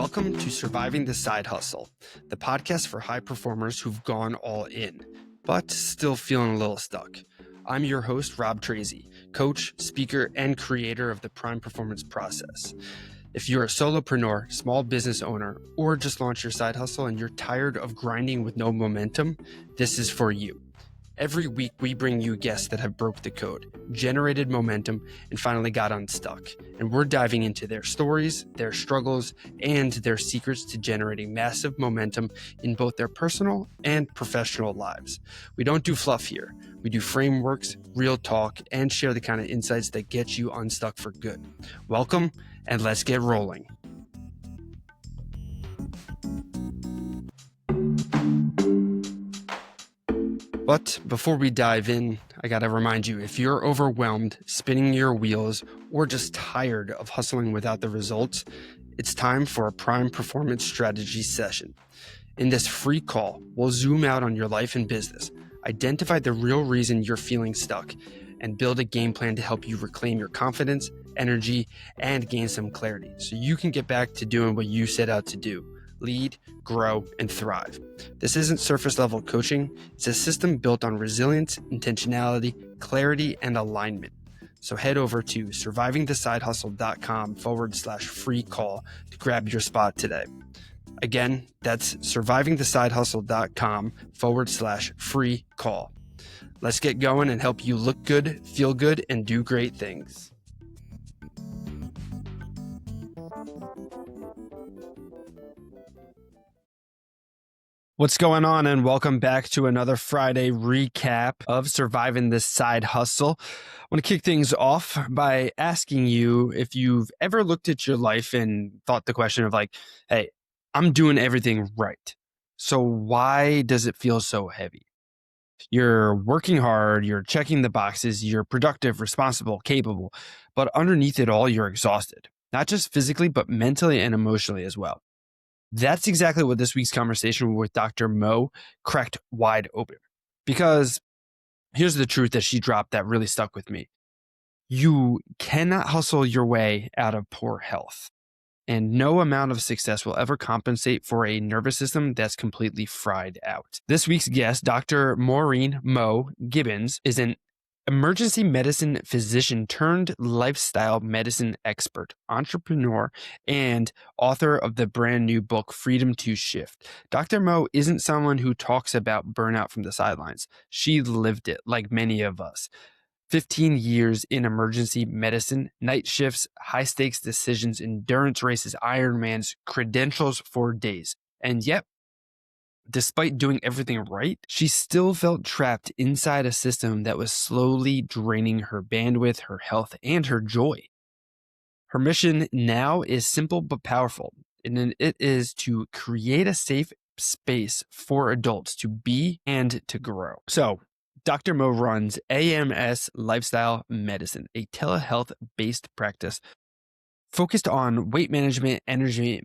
Welcome to Surviving the Side Hustle, the podcast for high performers who've gone all in, but still feeling a little stuck. I'm your host, Rob Tracy, coach, speaker, and creator of the Prime Performance Process. If you're a solopreneur, small business owner, or just launched your side hustle and you're tired of grinding with no momentum, this is for you. Every week, we bring you guests that have broke the code, generated momentum, and finally got unstuck. And we're diving into their stories, their struggles, and their secrets to generating massive momentum in both their personal and professional lives. We don't do fluff here. We do frameworks, real talk, and share the kind of insights that get you unstuck for good. Welcome, and let's get rolling. But before we dive in, I gotta remind you, if you're overwhelmed, spinning your wheels, or just tired of hustling without the results, it's time for a Prime Performance Strategy session. In this free call, we'll zoom out on your life and business, identify the real reason you're feeling stuck, and build a game plan to help you reclaim your confidence, energy, and gain some clarity so you can get back to doing what you set out to do. Lead, grow, and thrive. This isn't surface level coaching. It's a system built on resilience, intentionality, clarity, and alignment. So head over to survivingthesidehustle.com/free call to grab your spot today. Again, that's survivingthesidehustle.com/free call. Let's get going and help you look good, feel good, and do great things. What's going on, and welcome back to another Friday recap of Surviving This Side Hustle. I want to kick things off by asking you if you've ever looked at your life and thought the question of like, hey, I'm doing everything right, so why does it feel so heavy? You're working hard, you're checking the boxes, you're productive, responsible, capable, but underneath it all, you're exhausted, not just physically, but mentally and emotionally as well. That's exactly what this week's conversation with Dr. Mo cracked wide open. Because here's the truth that she dropped that really stuck with me. You cannot hustle your way out of poor health. And no amount of success will ever compensate for a nervous system that's completely fried out. This week's guest, Dr. Maureen Gibbons, is an emergency medicine physician turned lifestyle medicine expert, entrepreneur, and author of the brand new book, Freedom to Shift. Dr. Mo isn't someone who talks about burnout from the sidelines. She lived it like many of us. 15 years in emergency medicine, night shifts, high stakes decisions, endurance races, Ironmans, credentials for days. And yet, despite doing everything right, she still felt trapped inside a system that was slowly draining her bandwidth, her health, and her joy. Her mission now is simple but powerful, and it is to create a safe space for adults to be and to grow. So, Dr. Mo runs AMS Lifestyle Medicine, a telehealth-based practice focused on weight management, energy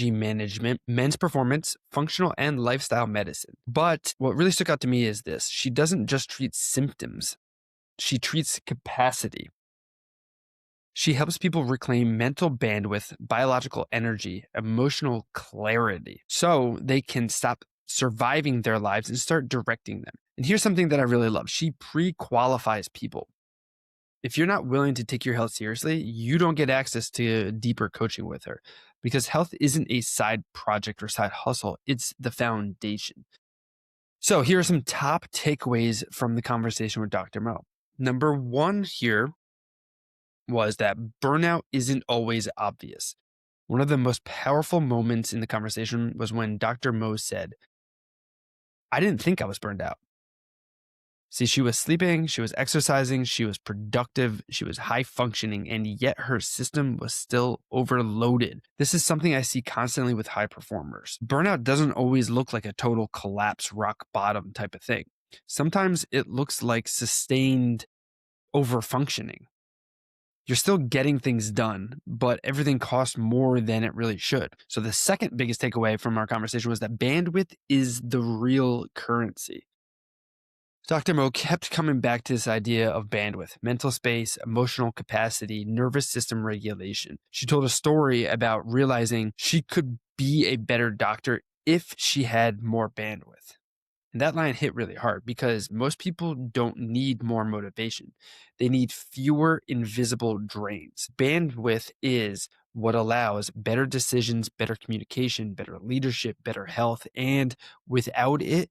management, men's performance, functional, and lifestyle medicine. But what really stuck out to me is this. She doesn't just treat symptoms. She treats capacity. She helps people reclaim mental bandwidth, biological energy, emotional clarity, so they can stop surviving their lives and start directing them. And here's something that I really love. She pre-qualifies people. If you're not willing to take your health seriously, you don't get access to deeper coaching with her, because health isn't a side project or side hustle. It's the foundation. So here are some top takeaways from the conversation with Dr. Mo. Number one here was that burnout isn't always obvious. One of the most powerful moments in the conversation was when Dr. Mo said, I didn't think I was burned out. See, she was sleeping, she was exercising, she was productive, she was high functioning, and yet her system was still overloaded. This is something I see constantly with high performers. Burnout doesn't always look like a total collapse, rock bottom type of thing. Sometimes it looks like sustained overfunctioning. You're still getting things done, but everything costs more than it really should. So the second biggest takeaway from our conversation was that bandwidth is the real currency. Dr. Mo kept coming back to this idea of bandwidth, mental space, emotional capacity, nervous system regulation. She told a story about realizing she could be a better doctor if she had more bandwidth. And that line hit really hard because most people don't need more motivation. They need fewer invisible drains. Bandwidth is what allows better decisions, better communication, better leadership, better health. And without it,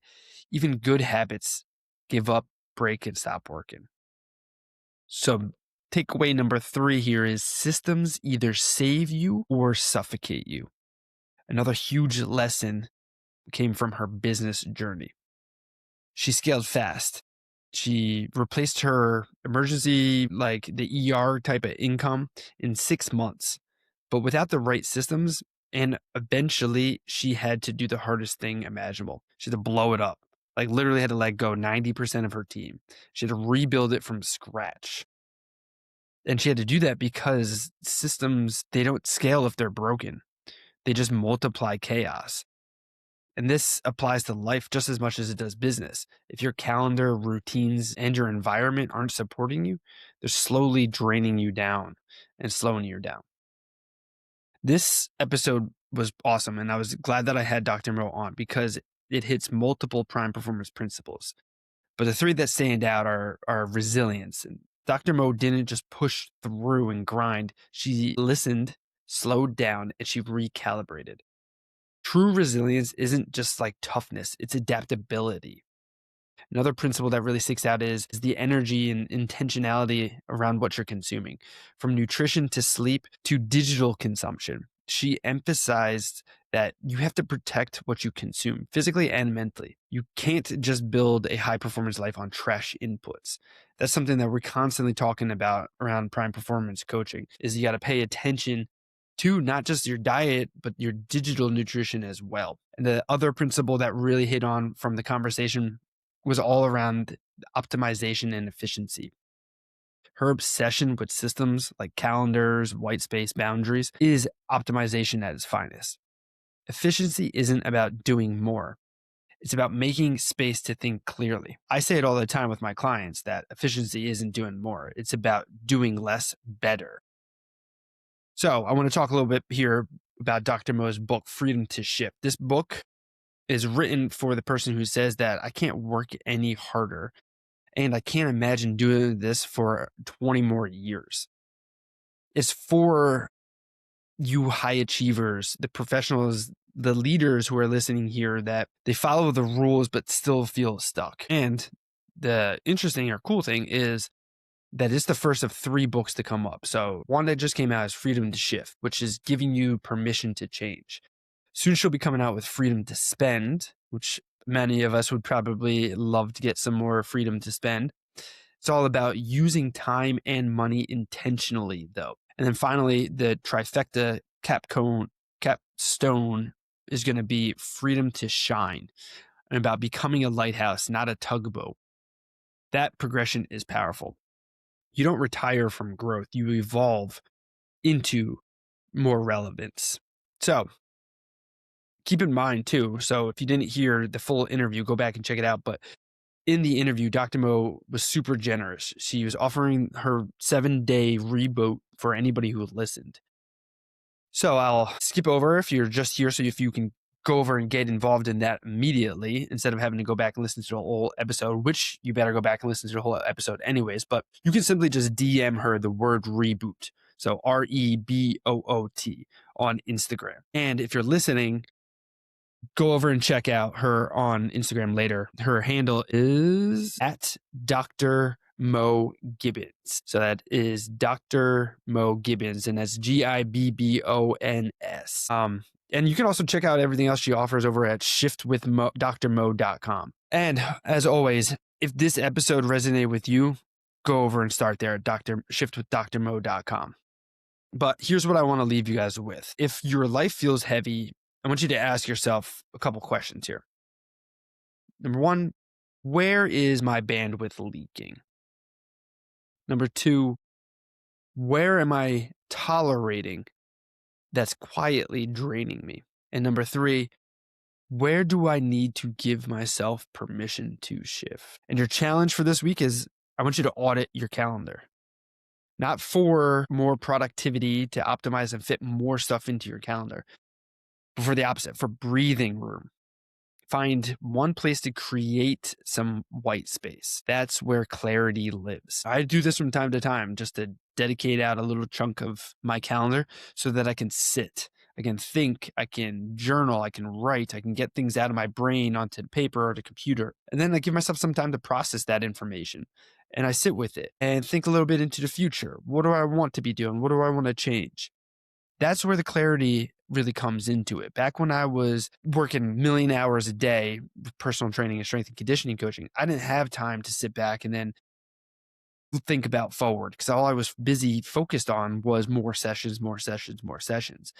even good habits give up, break, and stop working. So, takeaway number 3 here is systems either save you or suffocate you. Another huge lesson came from her business journey. She scaled fast. She replaced her emergency, like the ER type of income in 6 months, but without the right systems. And eventually she had to do the hardest thing imaginable. She had to blow it up, like literally had to let go 90% of her team. She had to rebuild it from scratch. And she had to do that because systems, they don't scale if they're broken. They just multiply chaos. And this applies to life just as much as it does business. If your calendar, routines, and your environment aren't supporting you, they're slowly draining you down and slowing you down. This episode was awesome, and I was glad that I had Dr. Mo on because it hits multiple prime performance principles. But the 3 that stand out are resilience. And Dr. Mo didn't just push through and grind. She listened, slowed down, and she recalibrated. True resilience isn't just like toughness, it's adaptability. Another principle that really sticks out is the energy and intentionality around what you're consuming, from nutrition to sleep to digital consumption. She emphasized that you have to protect what you consume physically and mentally. You can't just build a high performance life on trash inputs. That's something that we're constantly talking about around prime performance coaching is you got to pay attention to not just your diet, but your digital nutrition as well. And the other principle that really hit on from the conversation was all around optimization and efficiency. Her obsession with systems like calendars, white space boundaries is optimization at its finest. Efficiency isn't about doing more. It's about making space to think clearly. I say it all the time with my clients that efficiency isn't doing more. It's about doing less better. So I want to talk a little bit here about Dr. Mo's book, Freedom to Shift. This book is written for the person who says that I can't work any harder and I can't imagine doing this for 20 more years. It's for you high achievers, the professionals, the leaders who are listening here that they follow the rules but still feel stuck. And the interesting or cool thing is that it's the first of 3 books to come up. So one that just came out is Freedom to Shift, which is giving you permission to change. Soon she'll be coming out with Freedom to Spend, which many of us would probably love to get some more freedom to spend. It's all about using time and money intentionally, though. And then finally, the trifecta capstone is going to be Freedom to Shine, and about becoming a lighthouse, not a tugboat. That progression is powerful. You don't retire from growth. You evolve into more relevance. So keep in mind too, so if you didn't hear the full interview, go back and check it out. But in the interview, Dr. Mo was super generous. She was offering her 7-day reboot for anybody who listened. So I'll skip over if you're just here, so if you can go over and get involved in that immediately instead of having to go back and listen to the whole episode, which you better go back and listen to the whole episode anyways. But you can simply just DM her the word reboot. So REBOOT on Instagram. And if you're listening, go over and check out her on Instagram later. Her handle is at Dr. Mo Gibbons. So that is Dr. Mo Gibbons, and that's GIBBONS. And you can also check out everything else she offers over at shiftwithdrmo.com. And as always, if this episode resonated with you, go over and start there at shiftwithdrmo.com. But here's what I want to leave you guys with. If your life feels heavy, I want you to ask yourself a couple questions here. Number 1, where is my bandwidth leaking? Number 2, where am I tolerating that's quietly draining me? And number 3, where do I need to give myself permission to shift? And your challenge for this week is I want you to audit your calendar. Not for more productivity to optimize and fit more stuff into your calendar, But for the opposite, for breathing room, find one place to create some white space. That's where clarity lives. I do this from time to time just to dedicate out a little chunk of my calendar so that I can sit, I can think, I can journal, I can write, I can get things out of my brain onto paper or the computer. And then I give myself some time to process that information. And I sit with it and think a little bit into the future. What do I want to be doing? What do I want to change? That's where the clarity really comes into it. Back when I was working a million hours a day with personal training and strength and conditioning coaching, I didn't have time to sit back and then think about forward because all I was busy focused on was more sessions, more sessions, more sessions.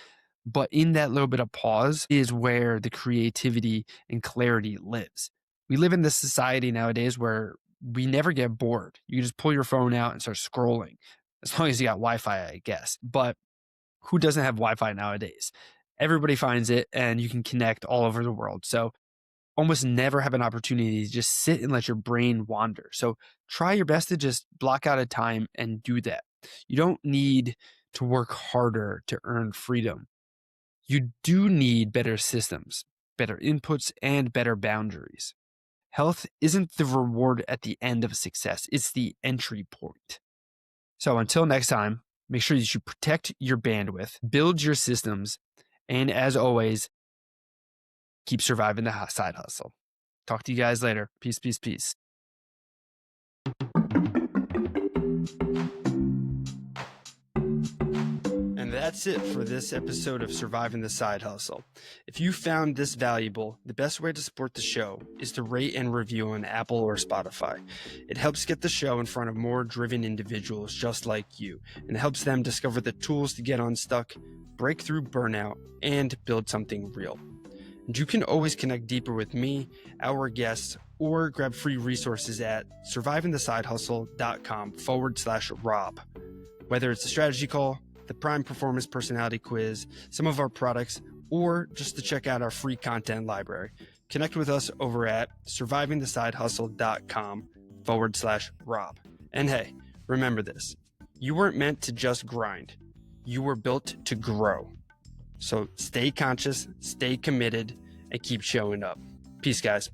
But in that little bit of pause is where the creativity and clarity lives. We live in this society nowadays where we never get bored. You just pull your phone out and start scrolling, as long as you got Wi-Fi, I guess. But who doesn't have Wi-Fi nowadays? Everybody finds it and you can connect all over the world. So almost never have an opportunity to just sit and let your brain wander. So try your best to just block out a time and do that. You don't need to work harder to earn freedom. You do need better systems, better inputs, and better boundaries. Health isn't the reward at the end of success. It's the entry point. So until next time, make sure that you protect your bandwidth, build your systems, and as always, keep surviving the side hustle. Talk to you guys later. Peace, peace, peace. And that's it for this episode of Surviving the Side Hustle. If you found this valuable, the best way to support the show is to rate and review on Apple or Spotify. It helps get the show in front of more driven individuals just like you, and helps them discover the tools to get unstuck, break through burnout, and build something real. And you can always connect deeper with me, our guests, or grab free resources at survivingthesidehustle.com/Rob. Whether it's a strategy call, the Prime Performance Personality Quiz, some of our products, or just to check out our free content library, connect with us over at survivingthesidehustle.com/Rob. And hey, remember this, you weren't meant to just grind. You were built to grow. So stay conscious, stay committed, and keep showing up. Peace, guys.